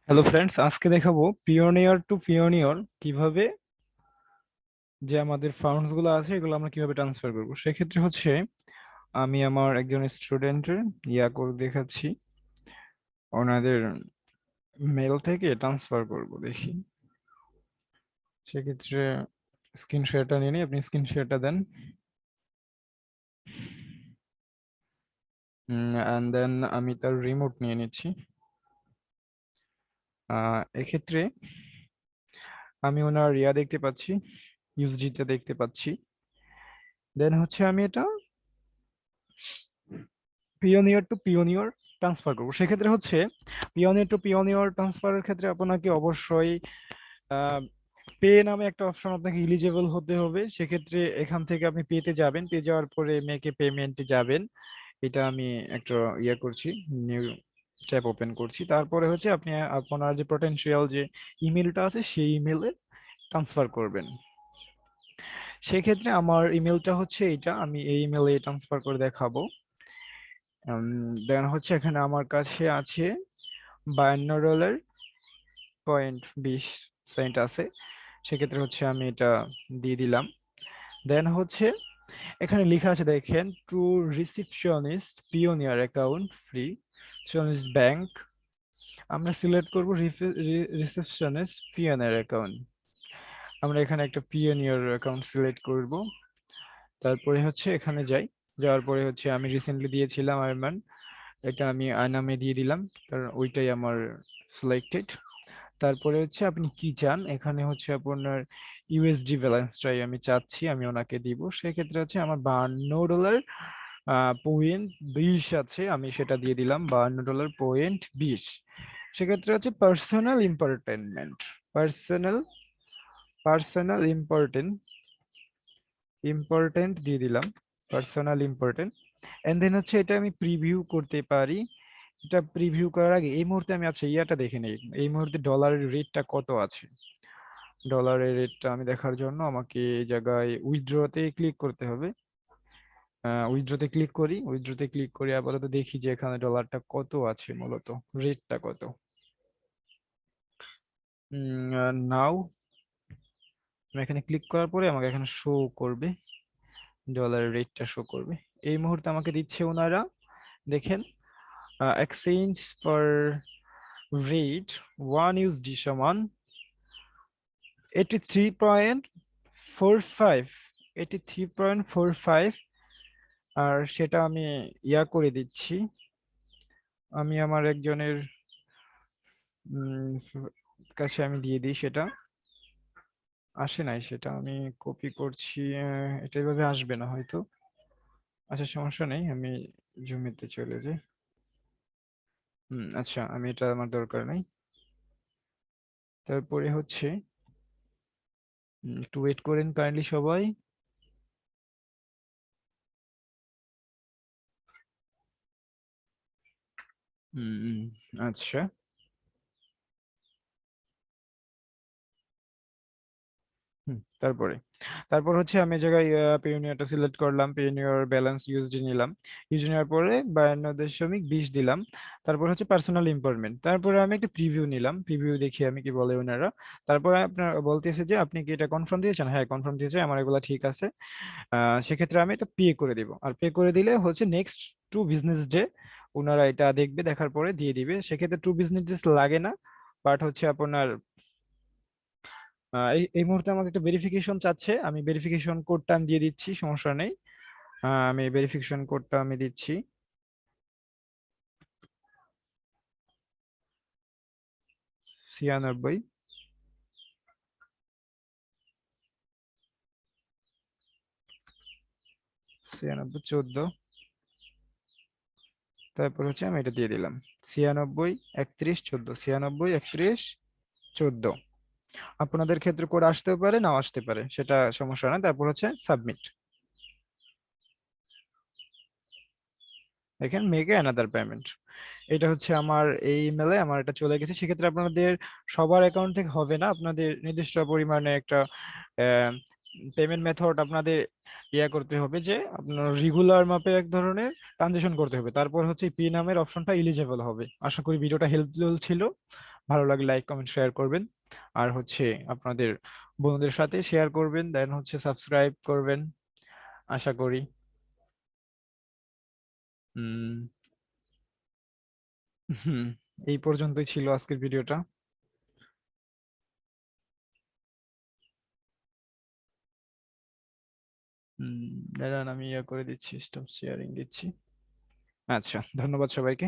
Hello friends, আজকে দেখাবো pioneer two pioneer কিভাবে যে আমাদের ফান্ডস গুলো আছে এগুলো আমরা কিভাবে ট্রান্সফার করব। সেক্ষেত্রে হচ্ছে আমি আমার একজন স্টুডেন্টের করে দেখাচ্ছি, ওনাদের মেল থেকে ট্রান্সফার করব। দেখি, সেক্ষেত্রে স্ক্রিন শেয়ারটা নিয়ে নিই, আপনি স্ক্রিন শেয়ারটা দেন। অ্যান্ড দেন আমি তার রিমোট নিয়ে নিচ্ছি। এক্ষেত্রে আমি ওনার দেখতে পাচ্ছি, ইউএসডি তে দেখতে পাচ্ছি। দেন হচ্ছে আমি এটা পিওনিয়ার টু পিওনিয়ার ট্রান্সফার করবো। সেক্ষেত্রে হচ্ছে পিওনিয়ার টু পিওনিয়ার ট্রান্সফারের ক্ষেত্রে আপনাকে অবশ্যই পে নামে একটা অপশন আপনাকে এলিজেবল হতে হবে। সেক্ষেত্রে এখান থেকে আপনি পেতে যাবেন, পে যাওয়ার পরে মেকে পেমেন্টে যাবেন। এটা আমি একটা করছি, নিউ ট্যাব ওপেন করছি। তারপরে হচ্ছে আপনি আপনার যে পটেনশিয়াল যে ইমেলটা আছে সেই ইমেলে ট্রান্সফার করবেন। সেক্ষেত্রে আমার ইমেলটা হচ্ছে এটা, আমি এই ইমেলে ট্রান্সফার করে দেখাবো। দেন হচ্ছে এখানে আমার কাছে আছে $52.20 আছে। সেক্ষেত্রে হচ্ছে আমি এটা দিয়ে দিলাম। দেন হচ্ছে এখানে লেখা আছে, দেখেন, to receptionist pioneer account free receptionist bank. আমরা সিলেক্ট করব রিসেপশনিস্ট পিওনিয়ার অ্যাকাউন্ট। আমরা এখানে একটা পিওনিয়ার অ্যাকাউন্ট সিলেক্ট করব। তারপরে হচ্ছে এখানে যাই, যাওয়ার পরে হচ্ছে আমি রিসেন্টলি দিয়েছিলাম আয়মান, এটা আমি আয়নামে দিয়ে দিলাম, কারণ ওইটাই আমার সিলেক্টেড। তারপরে হচ্ছে আপনি কি চান, এখানে হচ্ছে আপনার ইউএসডি ব্যালেন্সটাই আমি চাচ্ছি, আমি ওনাকে দিব। সেক্ষেত্রে হচ্ছে আমার $52 পয়েন্ট 20 আছে, আমি সেটা দিয়ে দিলাম, $52.20। সেক্ষেত্রে হচ্ছে পার্সোনাল ইম্পর্টেন্টমেন্ট, পার্সোনাল পার্সোনাল ইম্পর্টেন্ট ইম্পর্টেন্ট দিয়ে দিলাম, পার্সোনাল ইম্পর্টেন্ট। এন্ড দেন হচ্ছে এটা আমি প্রিভিউ করতে পারি। এটা প্রিভিউ করার আগে এই মুহূর্তে আমি আচ্ছা দেখে নেই, এই মুহূর্তে ডলারের রেটটা কত আছে। ডলারের রেটটা আমি দেখার জন্য আমাকে এই জায়গায় উইথড্রতে ক্লিক করতে হবে। উইথড্রতে ক্লিক করি, উইথড্রতে ক্লিক করে আপাতত দেখি যে এখানে ডলারটা কত আছে, মূলত রেটটা কত। নাও আমি এখানে ক্লিক করার পরে আমাকে এখানে শো করবে, ডলারের রেটটা শো করবে। এই মুহূর্তে আমাকে দিচ্ছে ওনারা, দেখেন, এক্সচেঞ্জ পার রেট 1 USD সমান 83.45, 83.45। আর সেটা আমি করে দিচ্ছি, আমি আমার একজনের কাছে আমি দিয়ে দিই। সেটা আসে নাই, সেটা আমি কপি করছি, এটা এভাবে আসবে না হয়তো। আচ্ছা, সমস্যা নেই, আমি জুমিতে চলে যাই। আচ্ছা, আমি এটা আমার দরকার নাই। তারপরে হচ্ছে একটু ওয়েট করেন কাইন্ডলি সবাই। আচ্ছা, তারপরে তারপর হচ্ছে আমি এই জায়গায় পেইওনিয়ারটা সিলেক্ট করলাম, পেইওনিয়ার ব্যালেন্স ইউএসডি নিলাম, ইউএসডি নেওয়ার পরে 52.20 দিলাম। তারপর হচ্ছে পার্সোনাল ইম্পোর্টমেন্ট, তারপরে আমি একটা প্রিভিউ নিলাম, প্রিভিউ দেখি আমি কি বলে ওনারা। তারপরে আপনার বলতেছে যে আপনি কি এটা কনফার্ম দিয়েছেন, হ্যাঁ কনফার্ম দিয়েছে, আমার এগুলো ঠিক আছে। সেক্ষেত্রে আমি এটা পে করে দিব, আর পে করে দিলে হচ্ছে নেক্সট 2 বিজনেস ডে ওনারা এটা দেখবে, দেখার পরে দিয়ে দিবে। সেক্ষেত্রে 2 বিজনেস ডে লাগে না, বাট হচ্ছে আপনার এই এই মুহূর্তে আমাকে একটা ভেরিফিকেশন চাচ্ছে, আমি ভেরিফিকেশন কোডটা আমি দিয়ে দিচ্ছি, সমস্যা নেই। আমি ভেরিফিকেশন কোডটা আমি দিচ্ছি, 96, 96, 14। তারপর হচ্ছে আমি এটা দিয়ে দিলাম, 96, 31, 14, 96, 31, 14। আপনাদের ক্ষেত্রে কোড আসতেও পারে, নাও আসতে পারে, সেটা সমস্যা না। তারপর হচ্ছে সাবমিট, দেখেন মেক অ্যানাদার পেমেন্ট। এটা হচ্ছে আমার এই ইমেলে আমার এটা চলে গেছে। সেক্ষেত্রে আপনাদের সবার অ্যাকাউন্ট থেকে হবে না, আপনাদের নির্দিষ্ট পরিমাণে একটা পেমেন্ট মেথড আপনাদের করতে হবে, যে আপনার রেগুলার মাপে এক ধরনের ট্রানজেকশন করতে হবে। তারপর হচ্ছে পি নামের অপশনটা এলিজেবল হবে। আশা করি ভিডিওটা হেল্পফুল ছিল। ভালো লাগলে লাইক কমেন্ট শেয়ার করবেন। আর হচ্ছে আপনাদের বন্ধুদের সাথে শেয়ার করবেন, দেন হচ্ছে সাবস্ক্রাইব করবেন আশা করি। উম হুম, এই পর্যন্তই ছিল আজকের ভিডিওটা। দাঁড়ান আমি ইয়া করে দিচ্ছি, স্টপ শেয়ারিং দিচ্ছি। আচ্ছা, ধন্যবাদ সবাইকে।